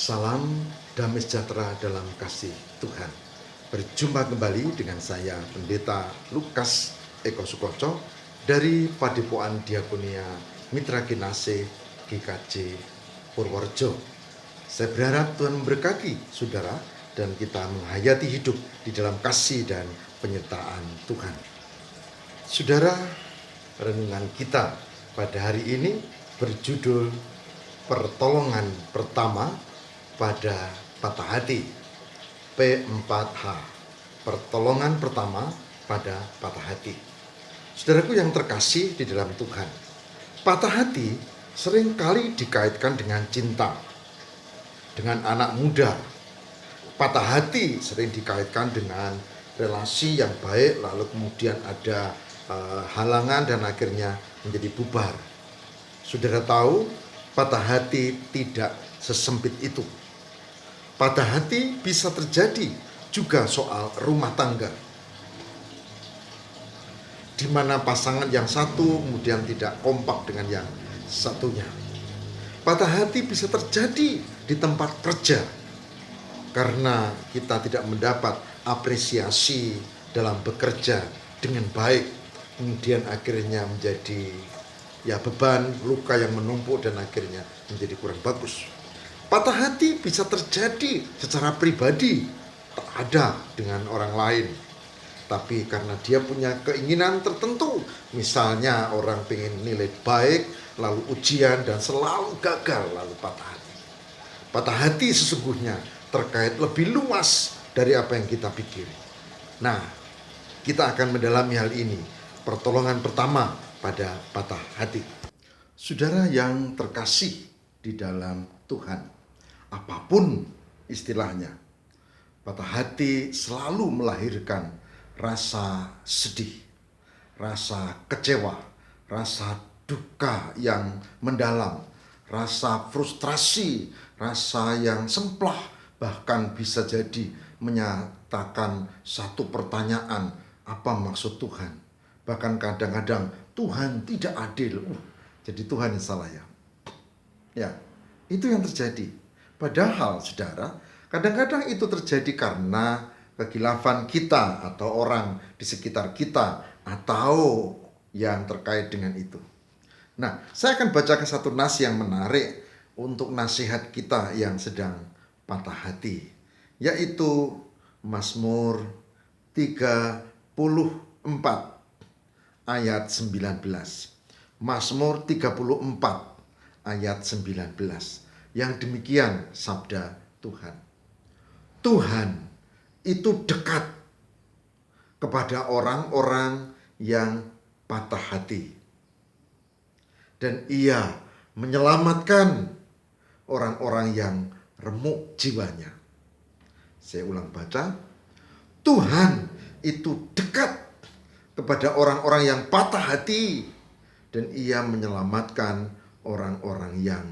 Salam damai sejahtera dalam kasih Tuhan. Berjumpa kembali dengan saya Pendeta Lukas Eko Sukoco dari Padepokan Diakonia Mitra Kinase GKJ Purworejo. Saya berharap Tuhan memberkati saudara dan kita menghayati hidup di dalam kasih dan penyertaan Tuhan. Saudara, renungan kita pada hari ini berjudul Pertolongan pertama pada patah hati. P4H. Pertolongan pertama pada patah hati. Saudaraku yang terkasih di dalam Tuhan, patah hati seringkali dikaitkan dengan cinta, dengan anak muda. Patah hati sering dikaitkan dengan relasi yang baik, lalu kemudian ada halangan dan akhirnya menjadi bubar. Saudara tahu, patah hati tidak sesempit itu. Patah hati bisa terjadi juga soal rumah tangga, di mana pasangan yang satu kemudian tidak kompak dengan yang satunya. Patah hati bisa terjadi di tempat kerja, karena kita tidak mendapat apresiasi dalam bekerja dengan baik, kemudian akhirnya menjadi beban, luka yang menumpuk dan akhirnya menjadi kurang bagus. Patah hati bisa terjadi secara pribadi, tak ada dengan orang lain, tapi karena dia punya keinginan tertentu, misalnya orang pengen nilai baik, lalu ujian dan selalu gagal, lalu patah hati. Patah hati sesungguhnya terkait lebih luas dari apa yang kita pikiri. Nah, kita akan mendalami hal ini, pertolongan pertama pada patah hati. Saudara yang terkasih di dalam Tuhan, apapun istilahnya, patah hati selalu melahirkan rasa sedih, rasa kecewa, rasa duka yang mendalam, rasa frustrasi, rasa yang semplah, bahkan bisa jadi menyatakan satu pertanyaan, apa maksud Tuhan? Bahkan kadang-kadang Tuhan tidak adil. Jadi Tuhan yang salah ya. Ya, itu yang terjadi. Padahal saudara, kadang-kadang itu terjadi karena kekilafan kita atau orang di sekitar kita atau yang terkait dengan itu. Nah, saya akan bacakan satu nas yang menarik untuk nasihat kita yang sedang patah hati, yaitu Mazmur 34 ayat 19. Mazmur 34 ayat 19. Yang demikian sabda Tuhan. Tuhan itu dekat kepada orang-orang yang patah hati, dan Ia menyelamatkan orang-orang yang remuk jiwanya. Saya ulang baca. Tuhan itu dekat kepada orang-orang yang patah hati, dan Ia menyelamatkan orang-orang yang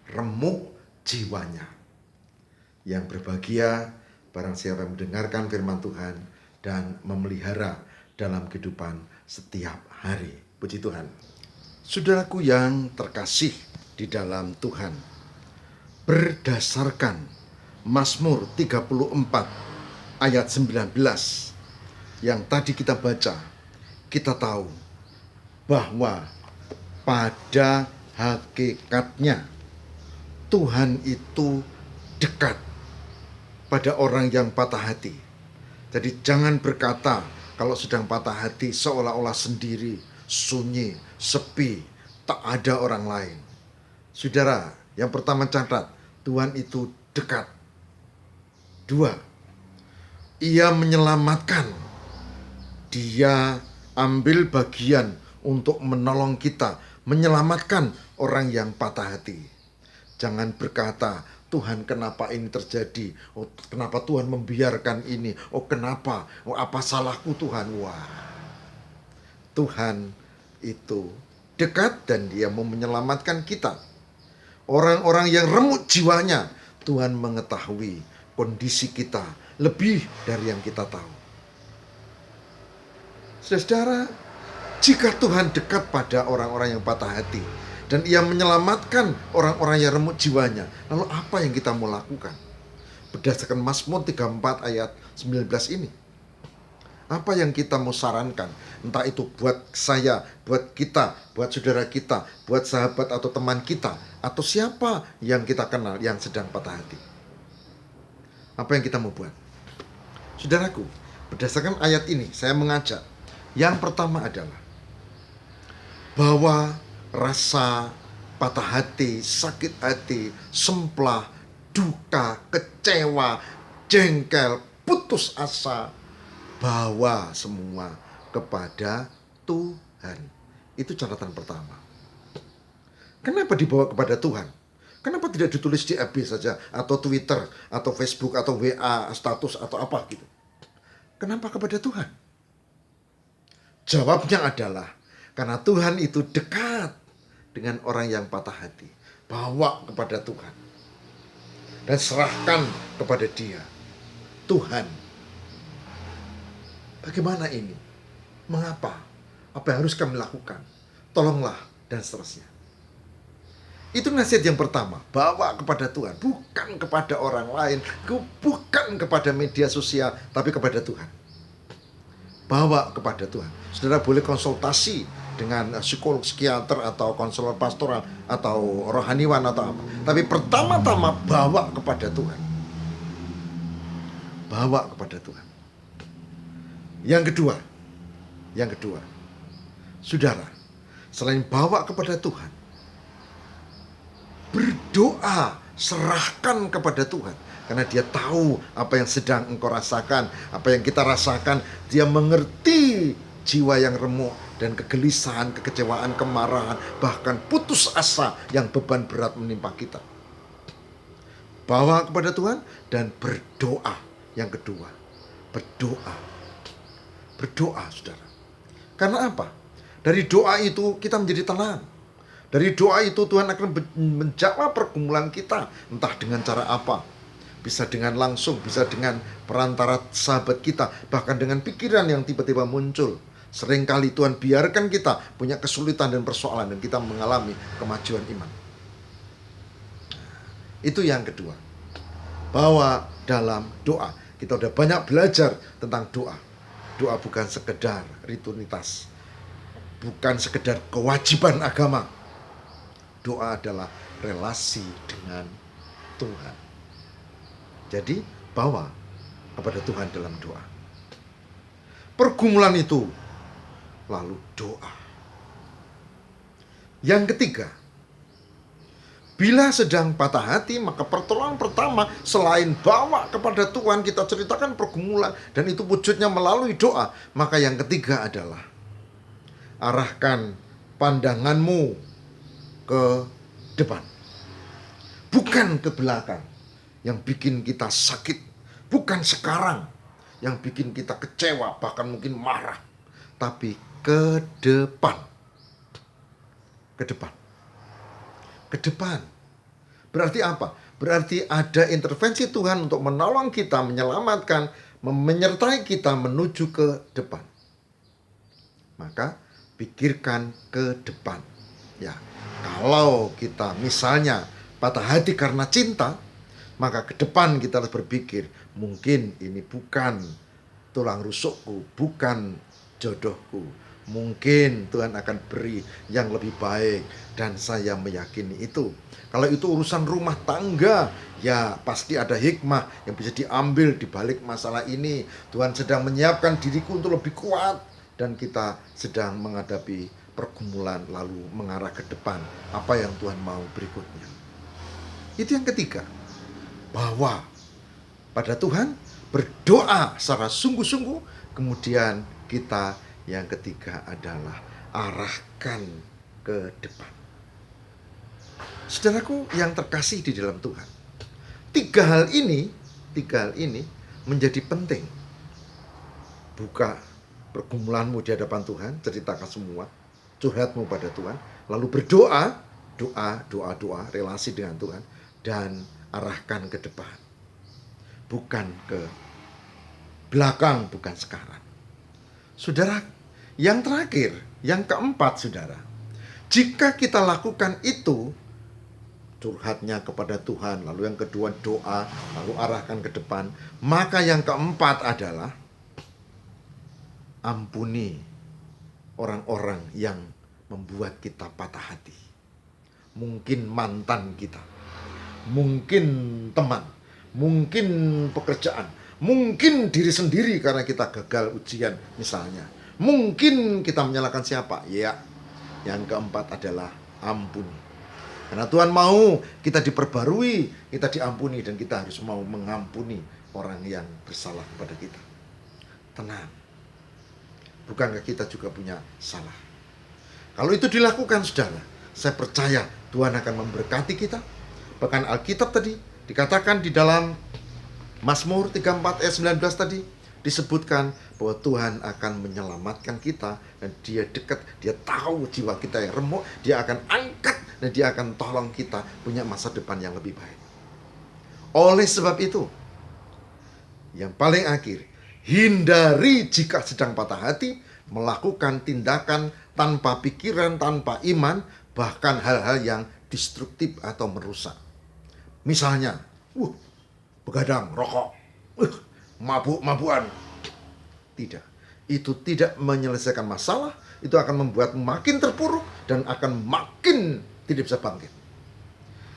remuk jiwanya. Yang berbahagia barang siapa yang mendengarkan firman Tuhan dan memelihara dalam kehidupan setiap hari. Puji Tuhan. Saudaraku yang terkasih di dalam Tuhan, berdasarkan Mazmur 34 ayat 19 yang tadi kita baca, kita tahu bahwa pada hakikatnya Tuhan itu dekat pada orang yang patah hati. Jadi jangan berkata kalau sedang patah hati seolah-olah sendiri, sunyi, sepi, tak ada orang lain. Saudara, yang pertama catat, Tuhan itu dekat. 2, Ia menyelamatkan. Dia ambil bagian untuk menolong kita, menyelamatkan orang yang patah hati. Jangan berkata, Tuhan kenapa ini terjadi? Oh, kenapa Tuhan membiarkan ini? Oh, kenapa? Oh, apa salahku Tuhan? Wah, Tuhan itu dekat dan Dia mau menyelamatkan kita. Orang-orang yang remuk jiwanya, Tuhan mengetahui kondisi kita lebih dari yang kita tahu. Saudara, jika Tuhan dekat pada orang-orang yang patah hati, dan ia menyelamatkan orang-orang yang remuk jiwanya. Lalu apa yang kita mau lakukan? Berdasarkan Mazmur 34 ayat 19 ini, apa yang kita mau sarankan? Entah itu buat saya, buat kita, buat saudara kita, buat sahabat atau teman kita, atau siapa yang kita kenal yang sedang patah hati. Apa yang kita mau buat? Saudaraku, berdasarkan ayat ini saya mengajak, yang pertama adalah bahwa rasa patah hati, sakit hati, semplah, duka, kecewa, jengkel, putus asa, bawa semua kepada Tuhan. Itu catatan pertama. Kenapa dibawa kepada Tuhan? Kenapa tidak ditulis di FB saja, atau Twitter, atau Facebook, atau WA, status, atau apa gitu? Kenapa kepada Tuhan? Jawabnya adalah karena Tuhan itu dekat dengan orang yang patah hati. Bawa kepada Tuhan dan serahkan kepada Dia. Tuhan, bagaimana ini? Mengapa? Apa yang harus kami lakukan? Tolonglah, dan seterusnya. Itu nasihat yang pertama, bawa kepada Tuhan, bukan kepada orang lain, bukan kepada media sosial, tapi kepada Tuhan. Bawa kepada Tuhan. Saudara boleh konsultasi dengan psikolog, psikiater, atau konselor pastoral, atau rohaniwan, atau apa. Tapi pertama-tama bawa kepada Tuhan. Bawa kepada Tuhan. Yang kedua, saudara, selain bawa kepada Tuhan, berdoa, serahkan kepada Tuhan. Karena Dia tahu apa yang sedang engkau rasakan, apa yang kita rasakan. Dia mengerti jiwa yang remuk dan kegelisahan, kekecewaan, kemarahan, bahkan putus asa yang beban berat menimpa kita. Bawa kepada Tuhan dan berdoa. Yang kedua, berdoa, saudara. Karena apa? Dari doa itu kita menjadi tenang. Dari doa itu Tuhan akan menjawab pergumulan kita, entah dengan cara apa. Bisa dengan langsung, bisa dengan perantara sahabat kita, bahkan dengan pikiran yang tiba-tiba muncul. Seringkali Tuhan biarkan kita punya kesulitan dan persoalan, dan kita mengalami kemajuan iman. Itu yang kedua. Bahwa dalam doa, kita udah banyak belajar tentang doa. Doa bukan sekedar rutinitas, bukan sekedar kewajiban agama. Doa adalah relasi dengan Tuhan. Jadi bawa kepada Tuhan dalam doa. Pergumulan itu, lalu doa. Yang ketiga, bila sedang patah hati, maka pertolongan pertama selain bawa kepada Tuhan, kita ceritakan pergumulan, dan itu wujudnya melalui doa. Maka yang ketiga adalah arahkan pandanganmu ke depan, bukan ke belakang. Yang bikin kita sakit, bukan sekarang yang bikin kita kecewa, bahkan mungkin marah, tapi ke depan. Ke depan. Berarti apa? Berarti ada intervensi Tuhan untuk menolong kita, menyelamatkan, menyertai kita menuju ke depan. Maka pikirkan ke depan. Ya, kalau kita misalnya patah hati karena cinta, maka ke depan kita harus berpikir, mungkin ini bukan tulang rusukku, bukan jodohku. Mungkin Tuhan akan beri yang lebih baik, dan saya meyakini itu. Kalau itu urusan rumah tangga, ya pasti ada hikmah yang bisa diambil di balik masalah ini. Tuhan sedang menyiapkan diriku untuk lebih kuat, dan kita sedang menghadapi pergumulan lalu mengarah ke depan. Apa yang Tuhan mau berikutnya. Itu yang ketiga. Bawa pada Tuhan, berdoa secara sungguh-sungguh. Kemudian kita yang ketiga adalah arahkan ke depan. Saudaraku yang terkasih di dalam Tuhan, tiga hal ini menjadi penting. Buka pergumulanmu di hadapan Tuhan, ceritakan semua, curhatmu pada Tuhan, lalu berdoa, doa, relasi dengan Tuhan, dan arahkan ke depan, bukan ke belakang, bukan sekarang. Saudara, yang terakhir, yang keempat, saudara, Jika kita lakukan itu, curhatnya kepada Tuhan, lalu yang kedua doa, lalu arahkan ke depan, maka yang keempat adalah ampuni orang-orang yang membuat kita patah hati. Mungkin mantan kita, mungkin teman, mungkin pekerjaan, mungkin diri sendiri karena kita gagal ujian misalnya. Mungkin kita menyalahkan siapa? Ya, yang keempat adalah ampuni. Karena Tuhan mau kita diperbarui, kita diampuni, dan kita harus mau mengampuni orang yang bersalah kepada kita. Tenang, bukankah kita juga punya salah? Kalau itu dilakukan, saudara, saya percaya Tuhan akan memberkati kita. Bahkan Alkitab tadi dikatakan di dalam Mazmur 34 ayat 19 tadi disebutkan bahwa Tuhan akan menyelamatkan kita, dan Dia dekat, Dia tahu jiwa kita yang remuk, Dia akan angkat dan Dia akan tolong kita punya masa depan yang lebih baik. Oleh sebab itu, yang paling akhir, hindari jika sedang patah hati melakukan tindakan tanpa pikiran, tanpa iman, bahkan hal-hal yang destruktif atau merusak. Misalnya, begadang, rokok, mabuk-mabukan. Tidak. Itu tidak menyelesaikan masalah, itu akan membuat makin terpuruk dan akan makin tidak bisa bangkit.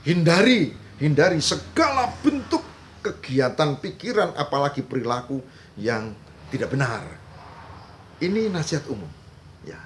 Hindari segala bentuk kegiatan pikiran, apalagi perilaku yang tidak benar. Ini nasihat umum. Ya.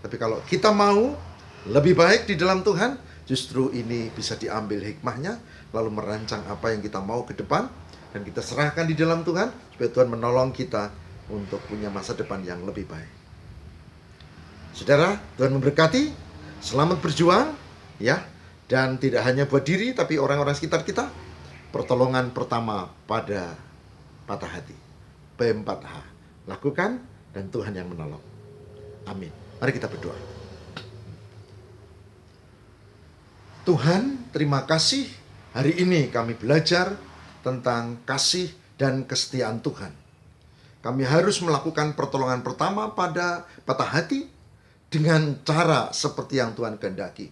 Tapi kalau kita mau lebih baik di dalam Tuhan, justru ini bisa diambil hikmahnya, lalu merancang apa yang kita mau ke depan, dan kita serahkan di dalam Tuhan, supaya Tuhan menolong kita untuk punya masa depan yang lebih baik. Saudara, Tuhan memberkati, selamat berjuang, ya, dan tidak hanya buat diri, tapi orang-orang sekitar kita. Pertolongan pertama pada patah hati, P4H, lakukan, dan Tuhan yang menolong. Amin. Mari kita berdoa. Tuhan, terima kasih. Hari ini kami belajar tentang kasih dan kesetiaan Tuhan. Kami harus melakukan pertolongan pertama pada patah hati dengan cara seperti yang Tuhan kehendaki.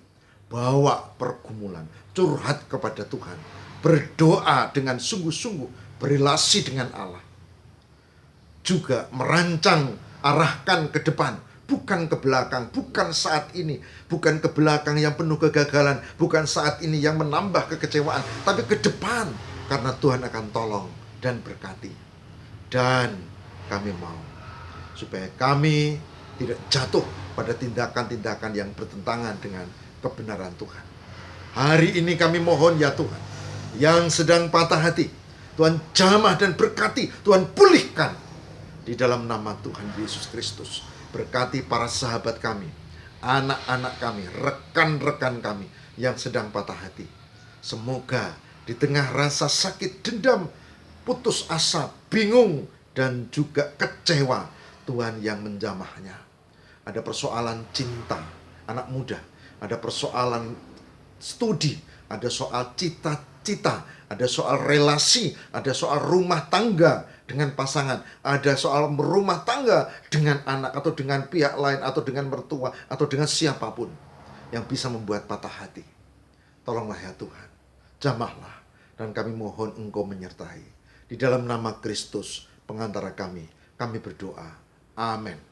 Bawa pergumulan, curhat kepada Tuhan, berdoa dengan sungguh-sungguh, berelasi dengan Allah. Juga merancang, arahkan ke depan, bukan ke belakang, bukan saat ini, bukan ke belakang yang penuh kegagalan, bukan saat ini yang menambah kekecewaan, tapi ke depan, karena Tuhan akan tolong dan berkati. Dan kami mau supaya kami tidak jatuh pada tindakan-tindakan yang bertentangan dengan kebenaran Tuhan. Hari ini kami mohon ya Tuhan, yang sedang patah hati, Tuhan jamah dan berkati, Tuhan pulihkan di dalam nama Tuhan Yesus Kristus. Berkati para sahabat kami, anak-anak kami, rekan-rekan kami yang sedang patah hati. Semoga di tengah rasa sakit, dendam, putus asa, bingung, dan juga kecewa, Tuhan yang menjamahnya. Ada persoalan cinta anak muda, ada persoalan studi, ada soal cita-cita, ada soal relasi, ada soal rumah tangga dengan pasangan, ada soal rumah tangga dengan anak atau dengan pihak lain atau dengan mertua atau dengan siapapun yang bisa membuat patah hati. Tolonglah ya Tuhan, jamahlah, dan kami mohon Engkau menyertai. Di dalam nama Kristus, pengantara kami berdoa. Amin.